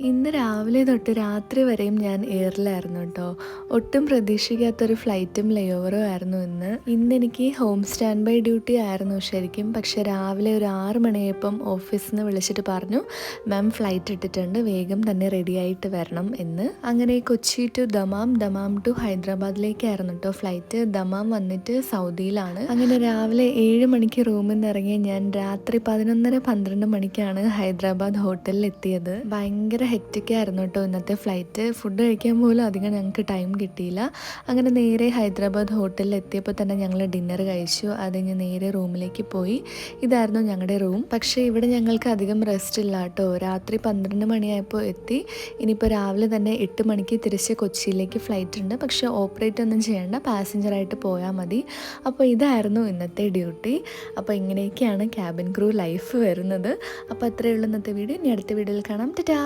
ഇന്ന് രാവിലെ തൊട്ട് രാത്രി വരെയും ഞാൻ എയറിലായിരുന്നു കേട്ടോ. ഒട്ടും പ്രതീക്ഷിക്കാത്തൊരു ഫ്ലൈറ്റും ലേ ഓവറും ആയിരുന്നു ഇന്ന് എനിക്ക് ഹോം സ്റ്റാൻഡ് ബൈ ഡ്യൂട്ടി ആയിരുന്നു ശരിക്കും. പക്ഷേ രാവിലെ ഒരു 6 മണിയായപ്പം ഓഫീസിൽ നിന്ന് വിളിച്ചിട്ട് പറഞ്ഞു, മാം ഫ്ലൈറ്റ് ഇട്ടിട്ടുണ്ട്, വേഗം തന്നെ റെഡി ആയിട്ട് വരണം എന്ന്. അങ്ങനെ Kochi to Dammam, Dammam to ഹൈദരാബാദിലേക്കായിരുന്നു കേട്ടോ ഫ്ലൈറ്റ്. ദമാം വന്നിട്ട് സൗദിയിലാണ്. അങ്ങനെ രാവിലെ 7 മണിക്ക് റൂമിൽ നിന്ന് ഇറങ്ങിയ ഞാൻ രാത്രി 11:30-12 മണിക്കാണ് ഹൈദരാബാദ് ഹോട്ടലിൽ എത്തിയത്. ഭയങ്കര ഹെക്റ്റിക്കായിരുന്നു കേട്ടോ ഇന്നത്തെ ഫ്ലൈറ്റ്. ഫുഡ് കഴിക്കാൻ പോലും അധികം ഞങ്ങൾക്ക് ടൈം കിട്ടിയില്ല. അങ്ങനെ നേരെ ഹൈദരാബാദ് ഹോട്ടലിൽ എത്തിയപ്പോൾ തന്നെ ഞങ്ങൾ ഡിന്നർ കഴിച്ചു. അത് കഴിഞ്ഞ് നേരെ റൂമിലേക്ക് പോയി. ഇതായിരുന്നു ഞങ്ങളുടെ റൂം. പക്ഷേ ഇവിടെ ഞങ്ങൾക്ക് അധികം റെസ്റ്റ് ഇല്ല കേട്ടോ. രാത്രി 12 മണിയായപ്പോൾ എത്തി. ഇനിയിപ്പോൾ രാവിലെ തന്നെ 8 മണിക്ക് തിരിച്ച് കൊച്ചിയിലേക്ക് ഫ്ലൈറ്റ് ഉണ്ട്. പക്ഷേ ഓപ്പറേറ്റ് ഒന്നും ചെയ്യേണ്ട, പാസഞ്ചറായിട്ട് പോയാൽ മതി. അപ്പോൾ ഇതായിരുന്നു ഇന്നത്തെ ഡ്യൂട്ടി. അപ്പോൾ ഇങ്ങനെയൊക്കെയാണ് ക്യാബിൻ ക്രൂ ലൈഫ് വരുന്നത്. അപ്പോൾ അത്രയേ ഉള്ളൂ ഇന്നത്തെ വീഡിയോ. ഇനി അടുത്ത വീഡിയോയിൽ കാണാം. ടാറ്റാ.